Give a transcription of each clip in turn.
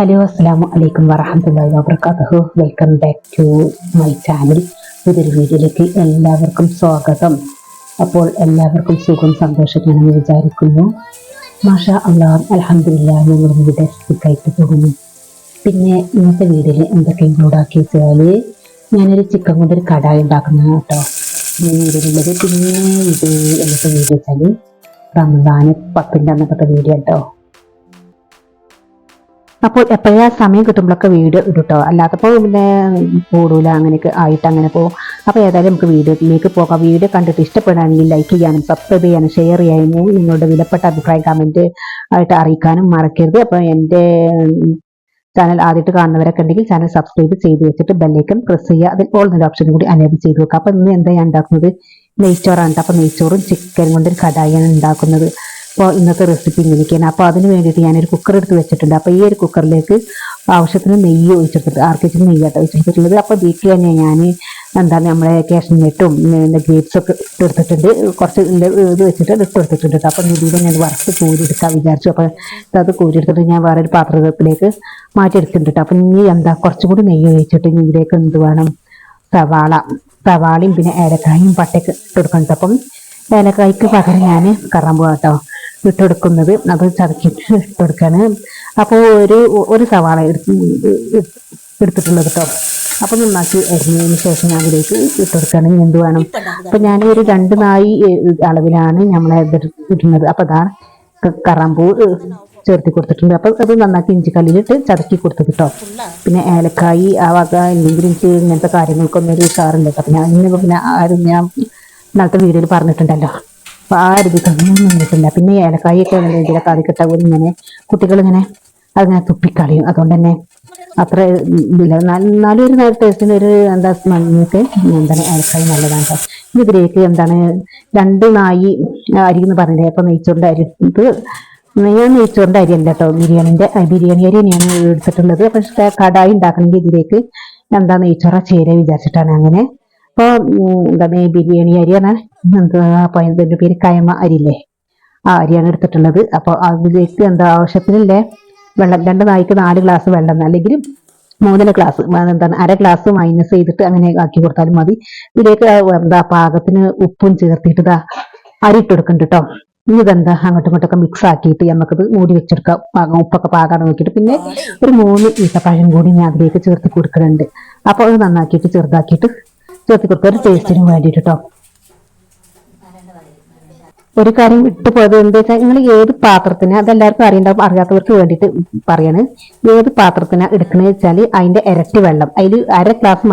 Hello അസ്സലാമു അലൈക്കും വറഹ്മത്തുള്ളാഹി വബറകാതുഹു. Welcome back to my channel. പുതിയൊരു വീഡിയോയിലേക്ക് എല്ലാവർക്കും സ്വാഗതം. അപ്പോൾ എല്ലാവർക്കും സുഖം സന്തോഷമാണെന്ന് വിചാരിക്കുന്നു. മാഷാ അല്ലാഹ് അൽഹംദുലില്ലാഹ് ഞങ്ങൾ ഇവിടെ സുഖമായിട്ട് പോകുന്നു. പിന്നെ ഇന്നത്തെ വീഡിയോയിൽ എന്തൊക്കെ ഇൻക്ലൂഡ് ആക്കി വെച്ചാൽ ഞാനൊരു ചിക്കൻ കൊണ്ടൊരു കടായി ഉണ്ടാക്കുന്നത് കേട്ടോ ഈ വീഡിയോയിലുള്ളത്. പിന്നെ ഇത് എന്നത്തെ വീഡിയോ വെച്ചാൽ റമദാൻ 10 അന്നത്തെ വീഡിയോ കേട്ടോ. അപ്പോൾ എപ്പോഴാ സമയം കിട്ടുമ്പോഴൊക്കെ വീഡിയോ ഇടുട്ടോ, അല്ലാത്തപ്പോൾ പിന്നെ കൂടൂല, അങ്ങനെയൊക്കെ ആയിട്ട് അങ്ങനെ പോകും. അപ്പോൾ ഏതായാലും നമുക്ക് വീഡിയോയിലേക്ക് പോകാം. വീഡിയോ കണ്ടിട്ട് ഇഷ്ടപ്പെടുകയാണെങ്കിൽ ലൈക്ക് ചെയ്യാനും സബ്സ്ക്രൈബ് ചെയ്യാനും ഷെയർ ചെയ്യാനും നിങ്ങളുടെ വിലപ്പെട്ട അഭിപ്രായം കമൻറ്റ് ആയിട്ട് അറിയിക്കാനും മറക്കരുത്. അപ്പോൾ എൻ്റെ ചാനൽ ആദ്യമായിട്ട് കാണുന്നവരൊക്കെ ഉണ്ടെങ്കിൽ ചാനൽ സബ്സ്ക്രൈബ് ചെയ്ത് വെച്ചിട്ട് ബെല്ലൈക്കൺ പ്രസ് ചെയ്യുക. അതിൽ ഓൾ എന്നൊരു ഓപ്ഷൻ കൂടി അനേബിൾ ചെയ്ത് വെക്കുക. അപ്പോൾ ഇന്ന് എന്താ ഞാൻ ഉണ്ടാക്കുന്നത്, നെയ്ച്ചോറാണ്. അപ്പോൾ നെയ്ച്ചോറും ചിക്കൻ കൊണ്ടൊരു കടായിയാണ് ഉണ്ടാക്കുന്നത്. അപ്പോൾ ഇന്നത്തെ റെസിപ്പി ഇങ്ങനെയൊക്കെയാണ്. അപ്പോൾ അതിന് വേണ്ടിയിട്ട് ഞാനൊരു കുക്കർ എടുത്ത് വെച്ചിട്ടുണ്ട്. അപ്പോൾ ഈ ഒരു കുക്കറിലേക്ക് ആവശ്യത്തിന് നെയ്യ് ഒഴിച്ചെടുത്തിട്ട്, ആർക്കിച്ചിന് നെയ്യാട്ടോ ഒഴിച്ചെടുത്തിട്ടുള്ളത്. അപ്പോൾ ഇതിലേക്ക് തന്നെ ഞാൻ എന്താണ് നമ്മളെ കാഷ്നട്ടും ഗ്രേപ്സ് ഒക്കെ ഇട്ടെടുത്തിട്ടുണ്ട്. കുറച്ച് ഇത് വെച്ചിട്ട് ഇട്ടെടുത്തിട്ടുണ്ട്. അപ്പോൾ ഇതിലൂടെ ഞാൻ വറുത്ത് കോരിയെടുക്കാൻ വിചാരിച്ചു. അപ്പോൾ അത് കോരിയെടുത്തിട്ട് ഞാൻ വേറൊരു പാത്രത്തിലേക്ക് മാറ്റിയെടുത്തിട്ടുണ്ട്. അപ്പം ഇനി എന്താ കുറച്ചും കൂടി നെയ്യ് ഒഴിച്ചിട്ട് ഇതിലേക്ക് എന്ത് വേണം, സവാളയും പിന്നെ ഏലക്കായും പട്ടയൊക്കെ ഇട്ടെടുക്കുന്നുണ്ട്. അപ്പം ഏലക്കായ്ക്ക് പകരം ഞാൻ കറാമ്പൂ കേട്ടോ ഇട്ടെടുക്കുന്നത്. അത് ചതക്കിയിട്ട് ഇട്ടെടുക്കാണ്. അപ്പോൾ ഒരു സവാള എടുത്തിട്ടുള്ളത് കേട്ടോ. അപ്പം നന്നാക്കി അരിഞ്ഞതിന് ശേഷം ഞാൻ അതിലേക്ക് ഇട്ടെടുക്കുകയാണെങ്കിൽ എന്ത് വേണം, അപ്പം ഞാൻ ഒരു 2 നായി അളവിലാണ് നമ്മളെ ഇടുന്നത്. അപ്പം അതാ കറാമ്പൂ ചേർത്തി കൊടുത്തിട്ടുണ്ട്. അപ്പം അത് നന്നാക്കി ഇഞ്ചിക്കല്ലിലിട്ട് ചതക്കി കൊടുത്തത് കേട്ടോ. പിന്നെ ഏലക്കായി ആ വക എന്തെങ്കിലും എനിക്ക് ഇങ്ങനത്തെ കാര്യങ്ങൾക്കൊന്നും ഒരു ഉഷാറില്ല കേട്ടോ. പിന്നെ ആരും ഞാൻ ഇന്നത്തെ വീഡിയോയിൽ പറഞ്ഞിട്ടുണ്ടല്ലോ. അപ്പോൾ ആ ഒരു ഇതൊന്നും നിന്നിട്ടില്ല. പിന്നെ ഏലക്കായൊക്കെ ഇതിലൊക്കെ അതിക്കിട്ട പോലെ ഇങ്ങനെ കുട്ടികളിങ്ങനെ അതിങ്ങനെ തുപ്പിക്കളയും. അതുകൊണ്ട് തന്നെ അത്ര ഇതില്ല. എന്നാലും ഒരു ടേസ്റ്റിന് ഒരു എന്താ നമുക്ക് എന്താണ് ഏലക്കായ നല്ലതാണ് കേട്ടോ. ഇതിലേക്ക് എന്താണ് 2 നായി അരി എന്ന് പറഞ്ഞില്ലേ. അപ്പോൾ നെയ്ച്ചോറിൻ്റെ അരി ഇത് ഞാൻ നെയ്ച്ചോറിൻ്റെ അരി അല്ല കേട്ടോ, ബിരിയാണി അരി തന്നെയാണ് എടുത്തിട്ടുള്ളത്. പക്ഷേ കടായി ഉണ്ടാക്കണമെങ്കിൽ ഇതിലേക്ക് എന്താ നെയ്ച്ചോറ ചേര വിചാരിച്ചിട്ടാണ് അങ്ങനെ. അപ്പോൾ എന്താണ് ബിരിയാണി അരിയാണ്, എന്താ അപ്പോൾ അതിൻ്റെ പേര് കയമ അരിയില്ലേ, ആ അരിയാണ് എടുത്തിട്ടുള്ളത്. അപ്പോൾ അതിലേക്ക് എന്താ ആവശ്യത്തിനില്ലേ വെള്ളം, 2 നായിക്ക് 4 ഗ്ലാസ് വെള്ളം, അല്ലെങ്കിൽ 3 ഗ്ലാസ് എന്താണ് 1/2 ഗ്ലാസ് മൈനസ് ചെയ്തിട്ട് അങ്ങനെ ആക്കി കൊടുത്താലും മതി. ഇതിലേക്ക് എന്താ പാകത്തിന് ഉപ്പും ചേർത്തിട്ട് ഇതാ അരി ഇട്ടെടുക്കുന്നുണ്ട് കേട്ടോ. ഇനി ഇതെന്താ അങ്ങോട്ടും ഇങ്ങോട്ടൊക്കെ മിക്സ് ആക്കിയിട്ട് നമുക്കത് മൂടി വെച്ചെടുക്കാം. ഉപ്പൊക്കെ പാകാണ് നോക്കിയിട്ട് പിന്നെ ഒരു 3 ഈത്തപ്പഴം കൂടി ഞാൻ അതിലേക്ക് ചേർത്ത് കൊടുക്കുന്നുണ്ട്. അപ്പോൾ അത് നന്നാക്കിയിട്ട് ചെറുതാക്കിയിട്ട് ചേർത്ത് കൊടുക്കുക, ഒരു ടേസ്റ്റിന് വേണ്ടിയിട്ട് കേട്ടോ. ഒരു കാര്യം വിട്ടു പോയത് എന്താ വെച്ചാൽ, നിങ്ങൾ ഏത് പാത്രത്തിന്, അതെല്ലാവർക്കും അറിയണ്ടാവും, അറിയാത്തവർക്ക് വേണ്ടിയിട്ട് പറയാണ്, ഏത് പാത്രത്തിനാണ് എടുക്കണമെന്ന് വെച്ചാൽ അതിന്റെ ഇരട്ടി വെള്ളം, അതിൽ 1/2 ഗ്ലാസ്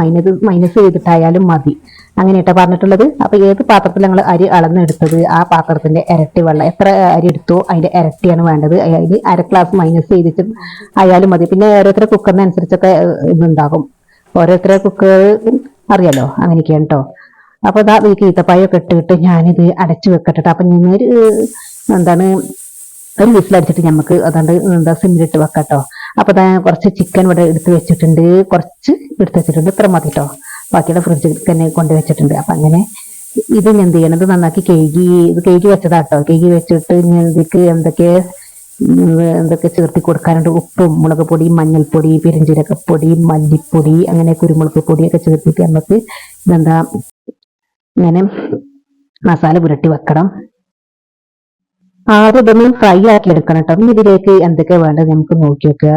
മൈനസ് ചെയ്തിട്ടായാലും മതി. അങ്ങനെയാട്ടോ പറഞ്ഞിട്ടുള്ളത്. അപ്പൊ ഏത് പാത്രത്തിൽ ഞങ്ങൾ അരി അളന്നെടുത്തത് ആ പാത്രത്തിന്റെ ഇരട്ടി വെള്ളം, എത്ര അരി എടുത്തോ അതിന്റെ ഇരട്ടിയാണ് വേണ്ടത്. അതിൽ 1/2 ഗ്ലാസ് മൈനസ് ചെയ്തിട്ട് ആയാലും മതി. പിന്നെ ഓരോരുത്തരുടെ കുക്കറിനനുസരിച്ചൊക്കെ ഇതുണ്ടാകും, ഓരോരുത്തരുടെ കുക്കർ അറിയാലോ, അങ്ങനെയൊക്കെയാണ് കേട്ടോ. അപ്പോൾ ഇതാ ഈ ഈത്തപ്പായൊക്കെ ഇട്ടിട്ട് ഞാനിത് അടച്ചു വെക്കട്ടെ. അപ്പം ഞാനൊരു എന്താണ് ഒരു വിസിലടിച്ചിട്ട് നമുക്ക് അതുകൊണ്ട് എന്താ സിമ്മിലിട്ട് വെക്കാട്ടോ. അപ്പോൾ ഇതാ കുറച്ച് ചിക്കൻ ഇവിടെ എടുത്ത് വെച്ചിട്ടുണ്ട്, കുറച്ച് എടുത്ത് വെച്ചിട്ടുണ്ട്, ഇത്ര മതി കേട്ടോ. ബാക്കിയുള്ള ഫ്രിഡ്ജിൽ തന്നെ കൊണ്ടുവച്ചിട്ടുണ്ട്. അപ്പം അങ്ങനെ ഇത് എന്ത് ചെയ്യണം, ഇത് നന്നാക്കി കഴുകി വെച്ചതാട്ടോ. കഴുകി വെച്ചിട്ട് ഇതിലേക്ക് എന്തൊക്കെ ചേർത്തി കൊടുക്കാനുണ്ട്. ഉപ്പും മുളക് പൊടി, മഞ്ഞൾപ്പൊടി, പെരുംജീരകപ്പൊടി, മല്ലിപ്പൊടി, അങ്ങനെ കുരുമുളക് പൊടിയൊക്കെ ചേർത്തിട്ട് നമുക്ക് ഇതെന്താ ഇങ്ങനെ മസാല പുരട്ടി വെക്കണം. ആദ്യം ഇതൊന്ന് ഫ്രൈ ആക്കി എടുക്കണം കേട്ടോ. പിന്നെ ഇതിലേക്ക് എന്തൊക്കെ വേണ്ടത് നമുക്ക് നോക്കി വെക്കുക.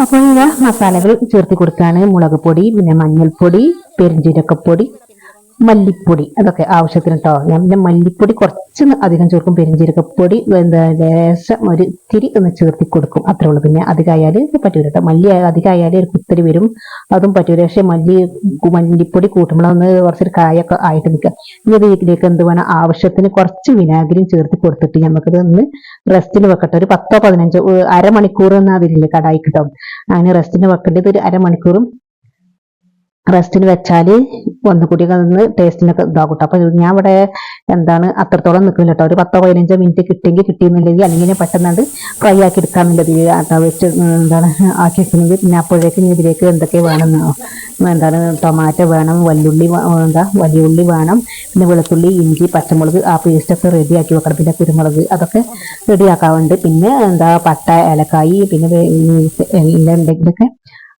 അപ്പോൾ ഇതാ മസാലകൾ ചേർത്തി കൊടുക്കാണ്. മുളക് പൊടി, പിന്നെ മഞ്ഞൾപ്പൊടി, പെരുംജീരകപ്പൊടി, മല്ലിപ്പൊടി, അതൊക്കെ ആവശ്യത്തിന് കേട്ടോ. ഞാൻ പിന്നെ മല്ലിപ്പൊടി കുറച്ച് അധികം ചേർക്കും, പെരുംജീരകപ്പൊടി എന്താ ലേശം ഒരു ഇത്തിരി ഒന്ന് ചേർത്തി കൊടുക്കും, അത്രേ ഉള്ളൂ. പിന്നെ അധികമായാൽ പറ്റൂല കേട്ടോ. മല്ലി അധികമായാൽ ഒരു കുത്തരി വരും, അതും പറ്റൂല. പക്ഷെ മല്ലിപ്പൊടി കൂട്ടുമ്പോഴൊന്ന് കുറച്ചൊരു കായൊക്കെ ആയിട്ട് നിൽക്കുക. ഇനി ഇതിലേക്ക് എന്ത് വേണം, ആവശ്യത്തിന് കുറച്ച് വിനാഗിരിയും ചേർത്ത് കൊടുത്തിട്ട് നമുക്കിത് ഒന്ന് റെസ്റ്റിന് വെക്കട്ടെ. ഒരു 10-15 അരമണിക്കൂർ എന്ന് അതിലില്ലേ കടായി കിട്ടും, അങ്ങനെ റെസ്റ്റിന് വെക്കേണ്ടത് ഒരു അരമണിക്കൂറും റെസ്റ്റിന് വെച്ചാൽ ഒന്നുകൂടി ഒന്ന് ടേസ്റ്റിനൊക്കെ ഇതാകൂട്ടോ. അപ്പൊ ഞാൻ ഇവിടെ എന്താണ് അത്രത്തോളം നിൽക്കില്ല കേട്ടോ. ഒരു 10-15 മിനിറ്റ് കിട്ടിയെങ്കിൽ കിട്ടിയെന്നുണ്ടെങ്കിൽ അല്ലെങ്കിൽ പെട്ടെന്നാണ്ട് ഫ്രൈ ആക്കി എടുക്കാന്നുള്ളത് വെച്ച് എന്താണ് ആക്കി വെക്കുന്നെങ്കിൽ പിന്നെ അപ്പോഴേക്കും ഇതിലേക്ക് എന്തൊക്കെ വേണമെന്നോ എന്താണ് ടൊമാറ്റോ വേണം, വലിയ ഉള്ളി വേണം, പിന്നെ വെളുത്തുള്ളി, ഇഞ്ചി, പച്ചമുളക് ആ പേസ്റ്റൊക്കെ റെഡിയാക്കി വെക്കണം. പിന്നെ കുരുമുളക് അതൊക്കെ റെഡിയാക്കാറുണ്ട്. പിന്നെ പട്ട, ഏലക്കായി, പിന്നെ എല്ലാം ഉണ്ടെങ്കിലൊക്കെ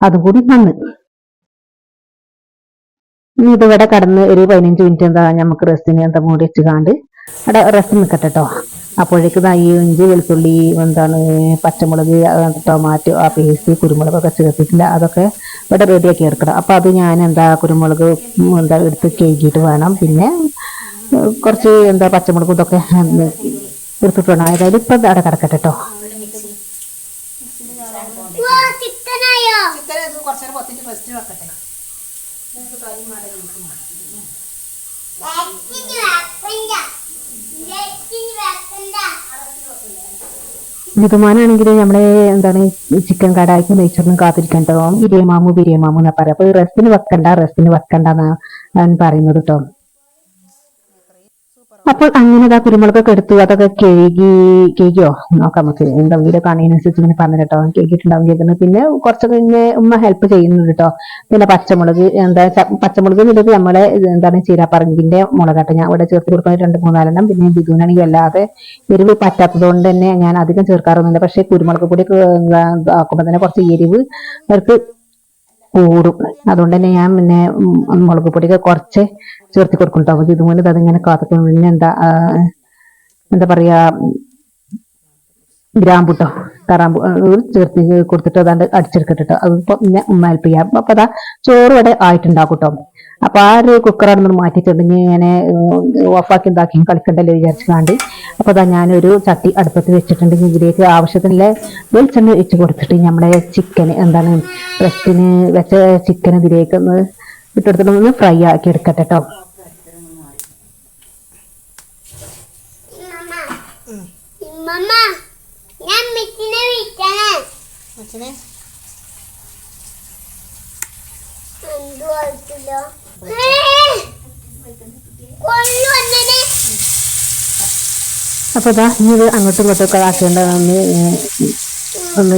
അതും കൂടി നന്ന് ഇനി ഇതിവിടെ കടന്ന് ഒരു 15 മിനിറ്റ് നമുക്ക് റെസ്റ്റിന് മൂടി വെച്ച് കാണ്ട് അവിടെ റെസ്റ്റ് നിൽക്കട്ടെ കേട്ടോ. അപ്പോഴേക്ക് ഈ ഇഞ്ചി, വെളുത്തുള്ളി, പച്ചമുളക്, ടൊമാറ്റോ ആ പേസ്റ്റ്, കുരുമുളകൊക്കെ ചേർത്തിട്ടില്ല അതൊക്കെ ഇവിടെ റെഡിയാക്കി എടുക്കണം. അപ്പൊ അത് ഞാൻ കുരുമുളക് എടുത്ത് കഴുകിയിട്ട് വേണം. പിന്നെ കുറച്ച് പച്ചമുളകും ഇതൊക്കെ എടുത്തിട്ട് വേണം. ഏതായാലും ഇപ്പൊ അവിടെ കിടക്കട്ടെ കേട്ടോ. നിതുമാനാണെങ്കിൽ നമ്മളെ ചിക്കൻ കടായിക്ക് നെയ്ച്ചോറിനും കാത്തിരിക്കണ്ടോ, ബിരിയമാമു എന്നാ പറയാം. അപ്പൊ റെസ്റ്റിന് വെക്കണ്ടെന്നാ ഞാൻ പറയുന്നത് കേട്ടോ. അപ്പോൾ അങ്ങനെ കുരുമുളകൊക്കെ എടുത്തു അതൊക്കെ കേകിയോ നോക്കാം നമുക്ക്. വീഡിയോ കാണുന്നതിനനുസരിച്ച് ഇങ്ങനെ പറഞ്ഞു കേട്ടോ. കേക്കിട്ടുണ്ടാവും കേൾക്കുന്നത്. പിന്നെ കുറച്ചൊക്കെ ഇങ്ങനെ ഉമ്മ ഹെൽപ്പ് ചെയ്യുന്നുണ്ട് കേട്ടോ. പിന്നെ പച്ചമുളക് പച്ചമുളക് എന്നുള്ളത് നമ്മളെ ചീരാപ്പറങ്കിന്റെ മുളകാട്ടോ ഞാൻ ഇവിടെ ചേർത്ത് കൊടുക്കുന്നത് 2-3 പിന്നെ ബിദുവിനാണെങ്കിൽ അല്ലാതെ എരിവ് പറ്റാത്തത് കൊണ്ട് തന്നെ ഞാൻ അധികം ചേർക്കാറൊന്നുമില്ല. പക്ഷെ കുരുമുളക് പൊടിയൊക്കെ ആക്കുമ്പോൾ തന്നെ കുറച്ച് എരിവ് അവർക്ക് കൂടും. അതുകൊണ്ട് തന്നെ ഞാൻ പിന്നെ മുളക് പൊടിയൊക്കെ കുറച്ച് ചേർത്തി കൊടുക്കും കേട്ടോ. ഇതുപോലെ അതിങ്ങനെ കാത്തിക്കും. പിന്നെ എന്താ പറയാ ഗ്രാമ്പൂട്ടോ, കറാമ്പൂ ചേർത്തി കൊടുത്തിട്ട് അതാണ്ട് അടിച്ചെടുക്കട്ടോ. അതിപ്പോ പിന്നെ ഉമ്മ ഹെൽപ്പ് ചെയ്യാം. അപ്പൊ അതാ ചോറ് ഇവിടെ ആയിട്ടുണ്ടാക്കും കേട്ടോ. അപ്പൊ ആ ഒരു കുക്കറാണെന്ന് മാറ്റിയിട്ടുണ്ടെങ്കിൽ ഇങ്ങനെ ഓഫാക്കി എന്താക്കിയും കളിക്കണ്ടല്ലോ വിചാരിച്ചാണ്ട് അപ്പൊ അതാ ഞാനൊരു ചട്ടി അടുപ്പത്ത് വെച്ചിട്ടുണ്ടെങ്കിൽ ഇതിലേക്ക് ആവശ്യത്തിനുള്ള വെളിച്ചെണ്ണ വെച്ച് കൊടുത്തിട്ട് നമ്മുടെ ചിക്കൻ ബ്രസ്റ്റിന് വെച്ച ചിക്കൻ ഇതിലേക്ക് ഒന്ന് ഇട്ടെടുത്തിട്ടൊന്ന് ഫ്രൈ ആക്കി എടുക്കട്ടെ കേട്ടോ. അപ്പൊ ഇതാ ഇത് അങ്ങോട്ടും ഇങ്ങോട്ടൊക്കെ ആക്കേണ്ടതൊന്ന്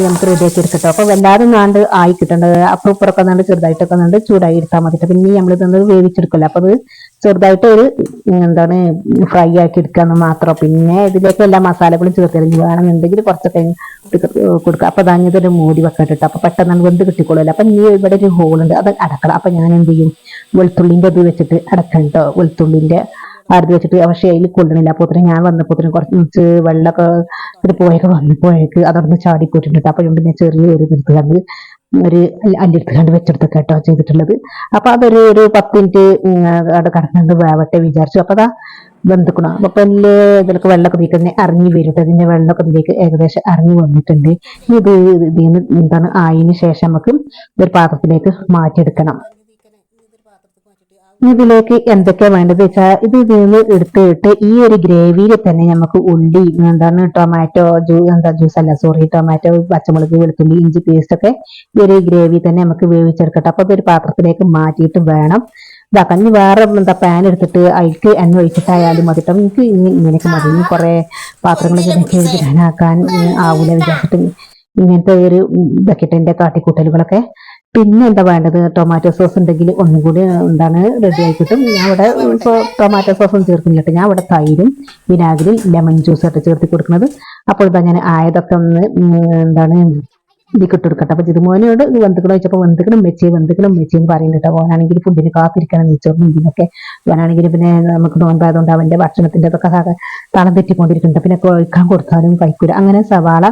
നമുക്ക് റെഡിയാക്കി എടുക്കട്ടോ. അപ്പൊ വല്ലാതെ നാണ്ട് ആയി കിട്ടേണ്ടത് അപ്പുറം ഇപ്പുറമൊക്കെ ചെറുതായിട്ടൊക്കെ ചൂടായി എടുത്താൽ മതി. പിന്നെ നമ്മൾ ഇതൊന്ന് വേവിച്ചെടുക്കല്ലോ. അപ്പൊ അത് ചെറുതായിട്ട് ഒരു ഫ്രൈ ആക്കി എടുക്കാന്ന് മാത്രം. പിന്നെ ഇതിലേക്ക് എല്ലാ മസാലകളും ചേർത്തിരിഞ്ഞ് വേണമെന്നുണ്ടെങ്കിൽ കുറച്ചൊക്കെ കൊടുക്കുക. അപ്പൊ ഇതൊരു മൂടി വെക്കട്ടോ. അപ്പൊ പെട്ടെന്ന് വെന്ത് കിട്ടിക്കോളൂല്ലോ. അപ്പൊ ഇനി ഇവിടെ ഒരു ഹോളുണ്ട് അത് അടക്കണം. അപ്പൊ ഞാൻ എന്ത് ചെയ്യും, വെളുത്തുള്ളിന്റെ ഇത് വെച്ചിട്ട് അടക്കണം കേട്ടോ. വെളുത്തുള്ളിന്റെ അടുത്ത് വെച്ചിട്ട് പക്ഷേ അതിൽ കൊള്ളണില്ല. അപ്പോത്തിന് ഞാൻ വന്നപ്പോത്തിന് കുറച്ച് വെള്ളമൊക്കെ വന്നപ്പോഴേക്ക് അതവിടുന്ന് ചാടിപ്പോയിട്ടുണ്ട്. അപ്പൊ ഞാൻ ചെറിയൊരു എടുത്ത് കണ്ട് ഒരു അല്ലെടുത്ത് കണ്ട് വെച്ചെടുത്തൊക്കെ കേട്ടോ ചെയ്തിട്ടുള്ളത്. അപ്പൊ അതൊരു 10 മിനിറ്റ് അവിടെ കടന്നുകൊണ്ട് വേവട്ടെ വിചാരിച്ചു. അപ്പൊ അതാ വെന്തുക്കണം. അപ്പൊ ഇതിലൊക്കെ വെള്ളമൊക്കെ ഇതിലേക്ക് അറിഞ്ഞു വരും. അതിന്റെ വെള്ളമൊക്കെ ഇതിലേക്ക് ഏകദേശം അറിഞ്ഞു വന്നിട്ടുണ്ട്. ഇതിന് ആയതിനു ശേഷം നമുക്ക് ഒരു പാത്രത്തിലേക്ക് മാറ്റിയെടുക്കണം. ഇതിലേക്ക് എന്തൊക്കെയാ വേണ്ടത് വെച്ചാൽ ഇതിന്ന് എടുത്തിട്ട് ഈ ഒരു ഗ്രേവിയിൽ തന്നെ നമുക്ക് ഉള്ളി ടൊമാറ്റോ ടൊമാറ്റോ, പച്ചമുളക്, വെളുത്തുള്ളി, ഇഞ്ചി പേസ്റ്റ് ഒക്കെ ഈ ഒരു ഗ്രേവി തന്നെ നമുക്ക് വേവിച്ചെടുക്കട്ടെ. അപ്പൊ അതൊരു പാത്രത്തിലേക്ക് മാറ്റിയിട്ട് വേണം ഇതാക്കാൻ. ഇനി വേറെ പാൻ എടുത്തിട്ട് അതിലേക്ക് എണ്ണ ഒഴിച്ചിട്ടായാലും മതി കേട്ടോ. എനിക്ക് ഇങ്ങനെയൊക്കെ മതി. കുറെ പാത്രങ്ങളൊക്കെ എഴുതിടാനാക്കാൻ ആവൂല വിചാരിച്ചിട്ട് ഇങ്ങനത്തെ ഒരു ഇതൊക്കെ എന്റെ കാട്ടിക്കൂട്ടലുകളൊക്കെ. പിന്നെ എന്താ വേണ്ടത്, ടൊമാറ്റോ സോസ് ഉണ്ടെങ്കിൽ ഒന്നും കൂടി റെഡി ആയി കിട്ടും. ഞാൻ ഇവിടെ ടൊമാറ്റോ സോസും ചേർക്കുന്നില്ല. ഞാൻ ഇവിടെ തൈരും വിനാഗിരി ലെമൺ ജ്യൂസ് ആയിട്ട് ചേർത്തി കൊടുക്കുന്നത്. അപ്പോൾ ഇതാ ഞാൻ ആയതൊക്കെ ഒന്ന് ഇതിൽ ഇട്ടെടുക്കട്ടെ. അപ്പൊ ജിതുമോനോട് വെന്തുക്കണം വെച്ചപ്പോൾ വെന്തുക്കണം മെച്ചിയും പറയുന്നുണ്ട്. ഓനാണെങ്കിൽ ഫുഡിന് കാത്തിരിക്കണം നെയ്ച്ചോറിനും ഇതിനൊക്കെ. ഓനാണെങ്കിൽ പിന്നെ നമുക്ക് നോൻപായതുകൊണ്ട് അവന്റെ ഭക്ഷണത്തിന്റെ അതൊക്കെ തളം തെറ്റിക്കൊണ്ടിരിക്കുന്നുണ്ട്. പിന്നെ കഴിക്കാൻ കൊടുത്താലും കഴിക്കൂല. അങ്ങനെ സവാള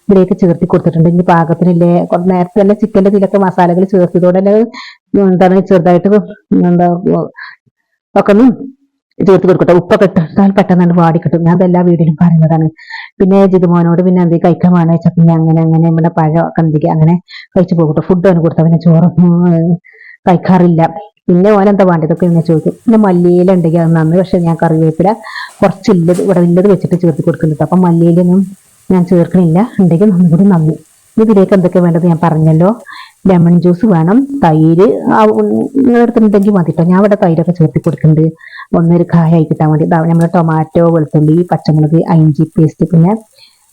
ഇതിലേക്ക് ചേർത്തി കൊടുത്തിട്ടുണ്ട്. ഇനി പാകത്തിനില്ലേ നേരത്തെ തന്നെ ചിക്കൻ്റെ ഇതിലൊക്കെ മസാലകൾ ചേർത്തതോടെ ചെറുതായിട്ട് ഒക്കെ ഒന്ന് ചേർത്ത് കൊടുക്കട്ടെ. ഉപ്പൊക്കെ ഇട്ടാൽ പെട്ടെന്ന് വാടിക്കിട്ടും. ഞാൻ അതെല്ലാ വീഡിയോയിലും പറയുന്നതാണ്. പിന്നെ ജിതുമോനോട് പിന്നെ എന്ത് കഴിക്കാൻ വേണമെന്ന് വെച്ചാൽ പിന്നെ അങ്ങനെ ഇവിടെ പഴം ഒക്കെ എന്തെങ്കിലും അങ്ങനെ കഴിച്ചു പോകട്ടെ. ഫുഡ് അവന് കൊടുത്താൽ പിന്നെ ചോറൊന്നും കഴിക്കാറില്ല. പിന്നെ ഓനെന്താ വേണ്ടതൊക്കെ ഇങ്ങനെ ചോദിക്കും. പിന്നെ മല്ലിയില ഉണ്ടെങ്കിൽ അത് നന്ന്. പക്ഷെ ഞാൻ കറിവേപ്പില കുറച്ചില്ലത് ഇവിടെ ഇല്ലത് വെച്ചിട്ട് ചേർത്ത് കൊടുക്കുന്നുണ്ട്. അപ്പം മല്ലിയിലൊന്നും ഞാൻ ചേർക്കണില്ല. ഉണ്ടെങ്കിൽ ഒന്നും കൂടി നന്ദി. ഇതിലേക്ക് എന്തൊക്കെ വേണ്ടത് ഞാൻ പറഞ്ഞല്ലോ. ലെമൺ ജ്യൂസ് വേണം, തൈര് നിങ്ങളെടുത്തുണ്ടെങ്കിൽ മതി കേട്ടോ. ഞാൻ ഇവിടെ തൈരൊക്കെ ചേർത്തി കൊടുക്കുന്നുണ്ട് ഒന്നൊരു കായായി കിട്ടാൻ വേണ്ടി. നമ്മൾ ടൊമാറ്റോ, വെളുത്തുള്ളി, പച്ചമുളക്, ഇഞ്ചി പേസ്റ്റ്, പിന്നെ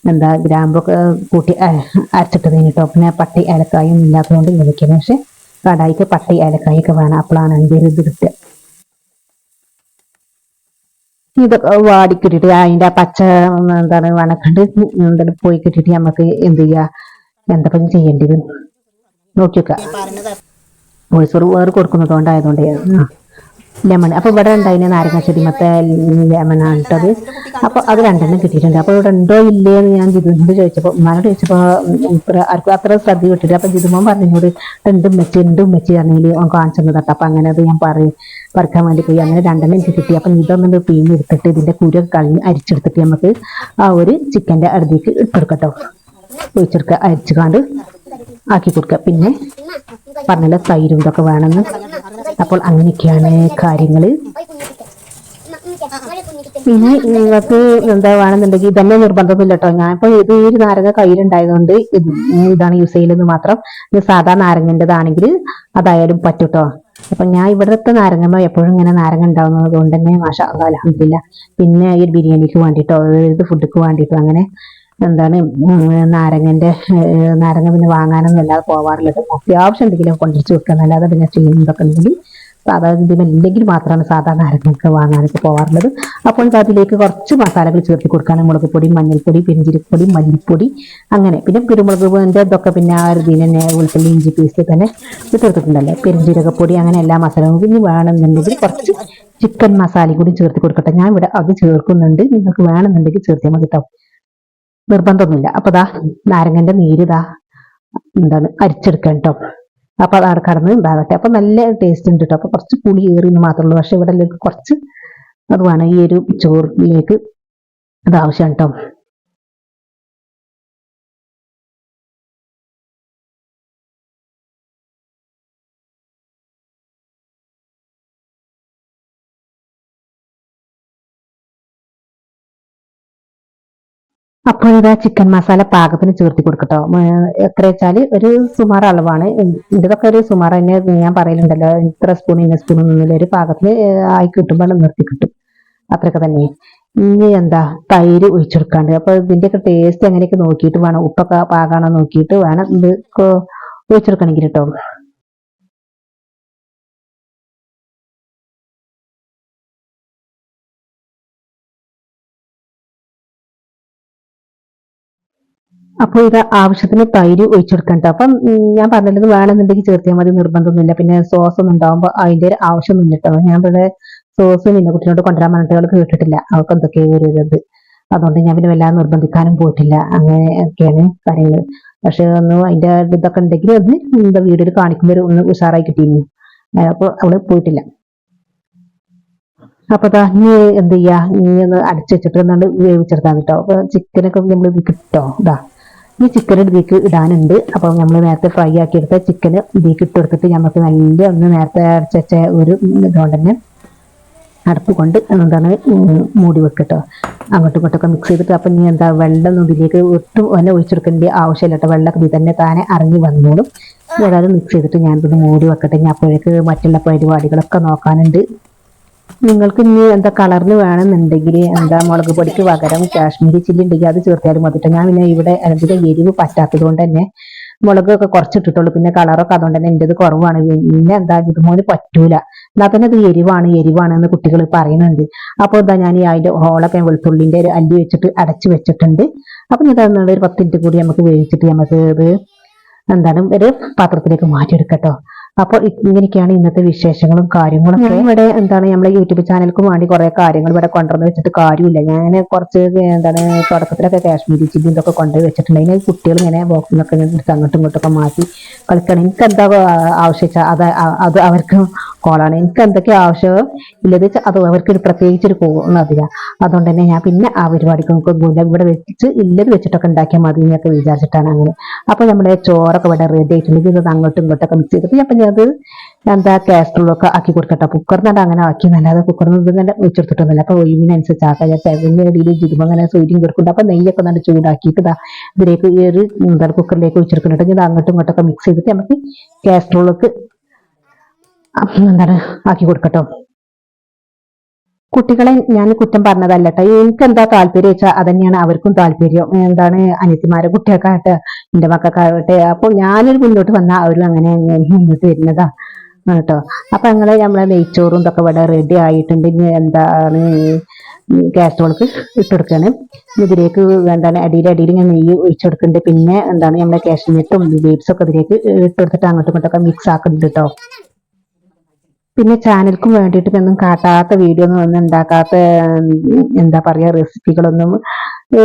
എന്താ ഗ്രാമ്പൊക്കെ കൂട്ടി അരച്ചിട്ടത് കേട്ടോ. പിന്നെ പട്ടി ഏലക്കായും ഇല്ലാത്തതുകൊണ്ട് ഇങ്ങനെയൊക്കെയാണ്. പക്ഷെ കടായിക്ക് പട്ടി ഏലക്കായൊക്കെ വേണം, അപ്പോഴാണ് അതിൻ്റെ ഒരു ഇത് കിട്ടുക. ഇതൊക്കെ വാടിക്കിട്ടിട്ട് അതിൻ്റെ പച്ച എന്താണ് വണക്കണ്ട് എന്താണ് പോയി കിട്ടിയിട്ട് നമുക്ക് എന്ത് ചെയ്യുക, എന്തൊക്കെ ചെയ്യേണ്ടത് നോക്കി വെക്കുക. വോയിസ് വേറെ കൊടുക്കുന്നതുകൊണ്ടായതുകൊണ്ട് ലെമൺ. അപ്പോൾ ഇവിടെ ഉണ്ടായിന് നാരങ്ങ ചെടിമത്തെ ലെമണാണ് ഇട്ടത്. അപ്പോൾ അത് രണ്ടെണ്ണം കിട്ടിയിട്ടുണ്ട്. അപ്പോൾ ഇവിടെ ഉണ്ടോ ഇല്ലേ എന്ന് ഞാൻ ജിതുവിനോട് ചോദിച്ചപ്പോൾ, ഉമ്മാനോട് ചോദിച്ചപ്പോൾ ആർക്കും അത്ര ശ്രദ്ധ കിട്ടില്ല. അപ്പം ജിതുമോൻ പറഞ്ഞോട് ഉണ്ട് ഉമ്മച്ചി പറഞ്ഞതിൽ ഓൻ കാണിച്ചത് കേട്ടോ. അപ്പം അങ്ങനെ അത് ഞാൻ പറിക്കാൻ വേണ്ടി പോയി. അങ്ങനെ രണ്ടെണ്ണം എനിക്ക് കിട്ടി. അപ്പം ഇതൊന്നും പിഴിഞ്ഞെടുത്തിട്ട് ഇതിൻ്റെ കുരൊക്കെ കളഞ്ഞ് അരിച്ചെടുത്തിട്ട് നമുക്ക് ആ ഒരു ചിക്കൻ്റെ അടുത്തേക്ക് ഇട്ടെടുക്കട്ടോ. ഒഴിച്ചെടുക്കുക, അരിച്ചുകാണ്ട് ആക്കി കൊടുക്കുക. പിന്നെ പറഞ്ഞല്ലോ തൈരും ഇതൊക്കെ വേണമെന്ന്. അപ്പോൾ അങ്ങനെയൊക്കെയാണ് കാര്യങ്ങൾ. പിന്നെ നിങ്ങൾക്ക് എന്താ വേണമെന്നുണ്ടെങ്കിൽ ഇതന്നെ നിർബന്ധമൊന്നുമില്ല കേട്ടോ. ഞാനിപ്പോൾ ഇത് ഒരു നാരങ്ങ കയ്യിലുണ്ടായതുകൊണ്ട് ഇതാണ് യൂസ് ചെയ്യുന്നത് മാത്രം. ഇത് സാധാ നാരങ്ങൻ്റെതാണെങ്കിൽ അതായാലും പറ്റും കേട്ടോ. അപ്പൊ ഞാൻ ഇവിടുത്തെ നാരങ്ങ എപ്പോഴും ഇങ്ങനെ നാരങ്ങ ഉണ്ടാവുന്നത് കൊണ്ട് തന്നെ മാഷാ അല്ലാഹ് അൽഹംദുലില്ലാ. പിന്നെ ഈ ബിരിയാണിക്ക് വേണ്ടിയിട്ടോ ഇത് ഫുഡിക്ക് വേണ്ടിയിട്ടോ അങ്ങനെ എന്താണ് നാരങ്ങ പിന്നെ വാങ്ങാനൊന്നും അല്ലാതെ പോവാറുള്ളത്. അത്യാവശ്യം എന്തെങ്കിലും കൊണ്ടിരിച്ച് വെക്കുക, അല്ലാതെ പിന്നെ ചെയ്യുന്നതൊക്കെ ഉണ്ടെങ്കിൽ സാധാരണ ഇല്ലെങ്കിൽ മാത്രമാണ് സാധാ നാരങ്ങയൊക്കെ വാങ്ങാനൊക്കെ പോകാറുള്ളത്. അപ്പോൾ അതിലേക്ക് കുറച്ച് മസാലകൾ ചേർത്ത് കൊടുക്കാൻ, മുളക് പൊടി, മഞ്ഞൾപ്പൊടി, പെരിഞ്ചീരകപ്പൊടി, മല്ലിപ്പൊടി, അങ്ങനെ പിന്നെ കുരുമുളകിൻ്റെ ഇതൊക്കെ പിന്നെ ആ ഒരു തന്നെ വെളുത്തുള്ളി ഇഞ്ചി പേസ്റ്റ് തന്നെ ചേർത്തിട്ടുണ്ടല്ലോ, പെരിഞ്ചീരകപ്പൊടി, അങ്ങനെ എല്ലാ മസാലകളും. ഇനി വേണമെന്നുണ്ടെങ്കിൽ കുറച്ച് ചിക്കൻ മസാലയും കൂടി ചേർത്ത് കൊടുക്കട്ടെ. ഞാൻ ഇവിടെ അത് ചേർക്കുന്നുണ്ട്, നിങ്ങൾക്ക് വേണമെന്നുണ്ടെങ്കിൽ ചേർത്താൽ മതി കേട്ടോ, നിർബന്ധമൊന്നുമില്ല. അപ്പൊ നാരങ്ങന്റെ നീര് എന്താണ് അരിച്ചെടുക്കാൻ കേട്ടോ. അപ്പൊ അത് അവിടെ കടന്ന് ഉണ്ടാകട്ടെ. അപ്പൊ നല്ല ടേസ്റ്റ് ഉണ്ട് കേട്ടോ. അപ്പൊ കുറച്ച് പുളി ഏറിയെന്ന് മാത്രമേ ഉള്ളൂ. പക്ഷെ ഇവിടെ കുറച്ച് അത് വേണം ഈ ഒരു ചോറിലേക്ക്, അത് ആവശ്യമാണ് കേട്ടോ. അപ്പോൾ ഇതാ ചിക്കൻ മസാല പാകത്തിന് ചേർത്തി കൊടുക്കട്ടോ. എത്ര വെച്ചാൽ ഒരു സുമാർ അളവാണ്. ഇതൊക്കെ ഒരു സുമാർ തന്നെ ഞാൻ പറയലുണ്ടല്ലോ, ഇത്ര സ്പൂൺ ഇന്ന സ്പൂൺ ഒന്നുമില്ല, ഒരു പാകത്തിന് ആയി കിട്ടുമ്പോൾ നിർത്തി കിട്ടും, അത്രയൊക്കെ തന്നെ. ഇനി എന്താ തൈര് ഒഴിച്ചെടുക്കാണ്ട്. അപ്പൊ ഇതിന്റെയൊക്കെ ടേസ്റ്റ് എങ്ങനെയൊക്കെ നോക്കിയിട്ട് വേണം, ഉപ്പൊക്കെ പാകാണോ നോക്കിയിട്ട് വേണം ഇത് ഒഴിച്ചെടുക്കണമെങ്കിൽ കേട്ടോ. അപ്പോൾ ഇത് ആവശ്യത്തിന് തൈര് ഒഴിച്ചെടുക്കണ്ട. അപ്പം ഞാൻ പറഞ്ഞത് വേണമെന്നുണ്ടെങ്കിൽ ചേർത്തിയാൽ മതി, നിർബന്ധമൊന്നുമില്ല. പിന്നെ സോസ് ഒന്നും ഉണ്ടാകുമ്പോൾ അതിന്റെ ആവശ്യമൊന്നും കേട്ടോ. ഞാൻ ഇവിടെ സോസ് നിന്നെ കുട്ടിനോട് കൊണ്ടുവരാൻ പറഞ്ഞിട്ട് കേട്ടിട്ടില്ല, അവർക്ക് എന്തൊക്കെയോ ഒരു ഇത്. അതുകൊണ്ട് ഞാൻ പിന്നെ വല്ലാതെ നിർബന്ധിക്കാനും പോയിട്ടില്ല. അങ്ങനെയൊക്കെയാണ് കാര്യങ്ങൾ. പക്ഷെ ഒന്ന് അതിന്റെ ഇതൊക്കെ ഉണ്ടെങ്കിൽ അത് എന്താ വീഡിയോയിൽ കാണിക്കുമ്പോൾ ഒന്ന് ഉഷാറായി കിട്ടിയിരുന്നു. അപ്പോൾ അവള് പോയിട്ടില്ല. അപ്പൊ നീ എന്ത് ചെയ്യാ, നീ ഒന്ന് അടച്ചു വെച്ചിട്ട് എന്നാണ്ട് വേവിച്ചെടുത്താൽ കേട്ടോ. അപ്പൊ ചിക്കനൊക്കെ നമ്മൾ കിട്ടോ. ഈ ചിക്കൻ ഇതിലേക്ക് ഇടാനുണ്ട്. അപ്പൊ നമ്മൾ നേരത്തെ ഫ്രൈ ആക്കി എടുത്ത ചിക്കന് ഇതിലേക്ക് ഇട്ടെടുത്തിട്ട് നമുക്ക് നല്ല ഒന്ന് നേരത്തെ അടച്ചു വെച്ച ഒരു ഇതുകൊണ്ട് തന്നെ അടപ്പ് കൊണ്ട് എന്താണ് മൂടി വെക്കട്ടോ. അങ്ങോട്ടും ഇങ്ങോട്ടൊക്കെ മിക്സ് ചെയ്തിട്ട്. അപ്പൊ നീ എന്താ വെള്ളം ഇതിലേക്ക് ഒട്ടും തന്നെ ഒഴിച്ചെടുക്കേണ്ട ആവശ്യമില്ല കേട്ടോ. വെള്ളമൊക്കെ ഇത് തന്നെ താനെ ഇറങ്ങി വന്നോളും. ഏതായാലും മിക്സ് ചെയ്തിട്ട് ഞാനിത് മൂടി വെക്കട്ടെ. ഞാൻ അപ്പോഴേക്ക് മറ്റുള്ള പരിപാടികളൊക്കെ നോക്കാനുണ്ട്. നിങ്ങൾക്ക് ഇനി എന്താ കളറിന് വേണമെന്നുണ്ടെങ്കിൽ എന്താ മുളക് പൊടിക്ക് പകരം കാശ്മീരി ചില്ലി ഉണ്ടെങ്കിൽ അത് ചേർത്താലും മതിട്ടോ. ഞാൻ പിന്നെ ഇവിടെ അധികം എരിവ് പറ്റാത്തത് കൊണ്ട് തന്നെ മുളകൊക്കെ കുറച്ചിട്ടിട്ടുള്ളൂ. പിന്നെ കളറൊക്കെ അതുകൊണ്ട് തന്നെ എൻ്റെത് കുറവാണ്. പിന്നെ എന്താ ഇതുപോലെ പറ്റൂല, എന്നാൽ തന്നെ ഇത് എരിവാണ് എന്ന് കുട്ടികൾ പറയുന്നുണ്ട്. അപ്പോൾ എന്താ ഞാൻ അതിന്റെ ഹോളൊക്കെ വെളുത്തുള്ളിന്റെ ഒരു അല്ലി വെച്ചിട്ട് അടച്ചു വെച്ചിട്ടുണ്ട്. അപ്പൊ ഇതൊന്നും ഒരു 10 മിനിറ്റ് കൂടി നമുക്ക് വേവിച്ചിട്ട് നമുക്ക് ഇത് എന്താണ് ഒരു പാത്രത്തിലേക്ക് മാറ്റിയെടുക്കട്ടോ. അപ്പോൾ ഇങ്ങനെയൊക്കെയാണ് ഇന്നത്തെ വിശേഷങ്ങളും കാര്യങ്ങളും. ഇവിടെ എന്താണ് നമ്മളെ യൂട്യൂബ് ചാനലിനും വേണ്ടി കുറെ കാര്യങ്ങൾ ഇവിടെ കൊണ്ടുവന്ന് വെച്ചിട്ട് കാര്യമില്ല. ഞാൻ കുറച്ച് എന്താണ് തുടക്കത്തിലൊക്കെ കാശ്മീരി ചില്ലി ഇതൊക്കെ കൊണ്ടുപോയി വെച്ചിട്ടുണ്ട്. അതിന് കുട്ടികൾ ഇങ്ങനെ ബോക്സിൽ നിന്നൊക്കെ എടുത്ത് അങ്ങോട്ടും ഇങ്ങോട്ടൊക്കെ മാറ്റി കളിക്കണം. എനിക്ക് എന്താ ആവശ്യം അത് അവർക്ക് കോളാണ്. എനിക്ക് എന്തൊക്കെ ആവശ്യം ഇല്ലത് അത് അവർക്കൊരു പ്രത്യേകിച്ചൊരു കോളതില്ല. അതുകൊണ്ട് തന്നെ ഞാൻ പിന്നെ ആ പരിപാടിക്ക് നോക്കുന്നില്ല. ഇവിടെ വെച്ച് ഇല്ലത് വെച്ചിട്ടൊക്കെ ഉണ്ടാക്കിയാൽ മതി എന്നൊക്കെ വിചാരിച്ചിട്ടാണ് അങ്ങനെ. അപ്പൊ നമ്മുടെ ചോറൊക്കെ ഇവിടെ റെഡി ആയിട്ടുണ്ടെങ്കിൽ ഇത് അങ്ങോട്ടും ഇങ്ങോട്ടൊക്കെ മിക്സ് ചെയ്തിട്ട് അത് എന്താ കാസ്ട്രോളൊക്കെ ആക്കി കൊടുക്കട്ടെ. കുക്കറിനാണ്ട് അങ്ങനെ ആക്കി നല്ലാതെ കുക്കറിന് ഇങ്ങനെ വെച്ചെടുത്തിട്ടൊന്നുമില്ല. അപ്പൊ ഒഴിവിനനുസരിച്ച് ആക്കാൻ ചെവിന്റെ അടിയിൽ ജിതുമ്പോ അങ്ങനെ സൂര്യം കൊടുക്കുന്നുണ്ട്. അപ്പൊ നെയ്യൊക്കെ നല്ല ചൂടാക്കിയിട്ട് ഇതിലേക്ക് ഈ ഒരു എന്താണ് കുക്കറിലേക്ക് ഒഴിച്ചെടുക്കുന്നുണ്ട്. ഇത് അങ്ങോട്ടും ഇങ്ങോട്ടൊക്കെ മിക്സ് ചെയ്തിട്ട് നമുക്ക് കാസ്ട്രോളൊക്കെ എന്താണ് ആക്കി കൊടുക്കട്ടോ. കുട്ടികളെ ഞാൻ കുറ്റം പറഞ്ഞതല്ല കേട്ടോ. എനിക്ക് എന്താ താല്പര്യം വെച്ചാൽ അതന്നെയാണ് അവർക്കും താല്പര്യം. എന്താണ് അനിയത്തിമാരെ കുട്ടികൾക്കാകട്ടെ എന്റെ മക്കൾക്കാകട്ടെ. അപ്പോൾ ഞാനൊരു മുന്നോട്ട് വന്നാൽ അവരും അങ്ങനെ മുന്നോട്ട് വരുന്നതാ കേട്ടോ. അപ്പൊ അങ്ങനെ നമ്മളെ നെയ്ച്ചോറും ഇതൊക്കെ ഇവിടെ റെഡി ആയിട്ടുണ്ട്. ഇനി എന്താണ് കാസറോൾക്ക് ഇട്ടെടുക്കാണ്. ഇതിലേക്ക് എന്താണ് അടിയിൽ ഞാൻ നെയ്യ് ഒഴിച്ചെടുക്കുന്നുണ്ട്. പിന്നെ എന്താണ് നമ്മളെ കാഷ്നട്ടും ബീഡ്സും ഒക്കെ ഇതിലേക്ക് ഇട്ടെടുത്തിട്ട് അങ്ങോട്ടും ഇങ്ങോട്ടൊക്കെ മിക്സ് ആക്കുന്നുണ്ട് കേട്ടോ. പിന്നെ ചാനൽക്കും വേണ്ടിയിട്ട് ഒന്നും കാട്ടാത്ത വീഡിയോ ഒന്നും ഉണ്ടാക്കാത്ത എന്താ പറയാ റെസിപ്പികളൊന്നും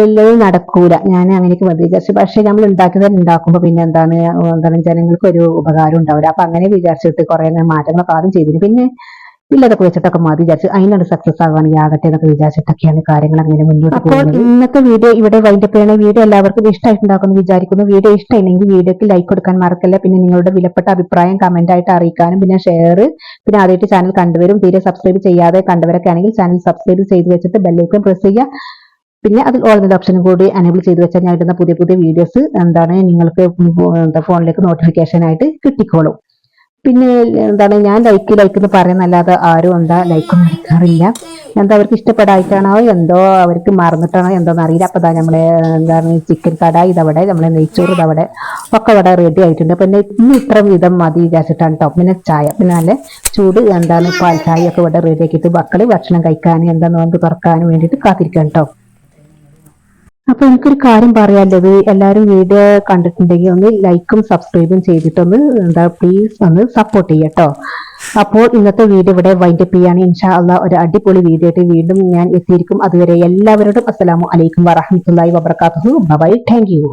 എല്ലാം നടക്കൂല. ഞാൻ അങ്ങനെയൊക്കെ വിചാരിച്ചു. പക്ഷെ നമ്മൾ ഉണ്ടാക്കുമ്പോൾ പിന്നെ എന്താണ് ജനങ്ങൾക്ക് ഒരു ഉപകാരം ഉണ്ടാവില്ല. അപ്പൊ അങ്ങനെ വിചാരിച്ചിട്ട് കുറെ മാറ്റങ്ങളൊക്കെ ആദ്യം ചെയ്തിരുന്നു. പിന്നെ ഇല്ലതൊക്കെ വെച്ചിട്ടൊക്കെ മതി വിചാരിച്ചു. അതിനോട് സക്സസ് ആകുവാണെങ്കിൽ ആകട്ടെ എന്നൊക്കെ വിചാരിച്ചിട്ടൊക്കെയാണ് കാര്യങ്ങൾ അങ്ങനെ മുന്നോട്ട് പോകുന്നത്. ഇന്നത്തെ വീഡിയോ ഇവിടെ വൈൻഡപ്പ് ചെയ്യണ. വീഡിയോ എല്ലാവർക്കും ഇഷ്ടമായിട്ടുണ്ടാക്കുമെന്ന് വിചാരിക്കുന്നു. വീഡിയോ ഇഷ്ടമായില്ലെങ്കിൽ വീഡിയോക്ക് ലൈക്ക് കൊടുക്കാൻ മറക്കല്ല. പിന്നെ നിങ്ങളുടെ വിലപ്പെട്ട അഭിപ്രായം കമന്റ് ആയിട്ട് അറിയിക്കാനും പിന്നെ ഷെയർ, പിന്നെ ആദ്യമായിട്ട് ചാനൽ കണ്ടുവരും തീരെ സബ്സ്ക്രൈബ് ചെയ്യാതെ കണ്ടവരൊക്കെ ആണെങ്കിൽ ചാനൽ സബ്സ്ക്രൈബ് ചെയ്ത് വെച്ചിട്ട് ബെല്ലൈക്കൺ പ്രസ് ചെയ്യുക. പിന്നെ അതിൽ ഓൾ എന്ന ഓപ്ഷനും കൂടി എനേബിൾ ചെയ്ത് വെച്ചാൽ ഞാൻ ഇടുന്ന പുതിയ പുതിയ വീഡിയോസ് നിങ്ങൾക്ക് ഫോണിലേക്ക് നോട്ടിഫിക്കേഷൻ ആയിട്ട് കിട്ടിക്കോളും. പിന്നെ ഞാൻ ലൈക്ക് എന്ന് പറയുന്നല്ലാതെ ആരും ലൈക്കൊന്നും അടിക്കാറില്ല. അവർക്ക് ഇഷ്ടപ്പെടായിട്ടാണോ എന്തോ, അവർക്ക് മറന്നിട്ടാണോ എന്തോന്ന് അറിയില്ല. അപ്പൊ എന്താണ് ചിക്കൻ കടായി ഇതവിടെ, നമ്മളെ നെയ്ച്ചോറ് ഇതവിടെ ഒക്കെ ഇവിടെ റെഡി ആയിട്ടുണ്ട്. പിന്നെ ഇന്ന് ഇത്ര വിധം മതി വിചാരിച്ചിട്ടാണ് കേട്ടോ. പിന്നെ ചായ, പിന്നെ നല്ല ചൂട് പാൽ ചായ ഒക്കെ ഇവിടെ റെഡി ആക്കിയിട്ട് മക്കള് ഭക്ഷണം കഴിക്കാനും നോമ്പ് തുറക്കാനും വേണ്ടിയിട്ട് കാത്തിരിക്കാൻ കേട്ടോ. അപ്പൊ എനിക്കൊരു കാര്യം പറയാനുള്ളത്, എല്ലാവരും വീഡിയോ കണ്ടിട്ടുണ്ടെങ്കിൽ ഒന്ന് ലൈക്കും സബ്സ്ക്രൈബും ചെയ്തിട്ടൊന്ന് പ്ലീസ് ഒന്ന് സപ്പോർട്ട് ചെയ്യട്ടോ. അപ്പോൾ ഇന്നത്തെ വീഡിയോ ഇവിടെ വൈൻഡപ്പ് ചെയ്യാണ്. ഇൻഷാ അള്ളാഹ് ഒരു അടിപൊളി വീഡിയോ ആയിട്ട് വീണ്ടും ഞാൻ എത്തിയിരിക്കും. അതുവരെ എല്ലാവരോടും അസ്സലാമു അലൈക്കും വറഹ്മത്തുള്ളാഹി വബറകാതുഹു. Bye, thank U.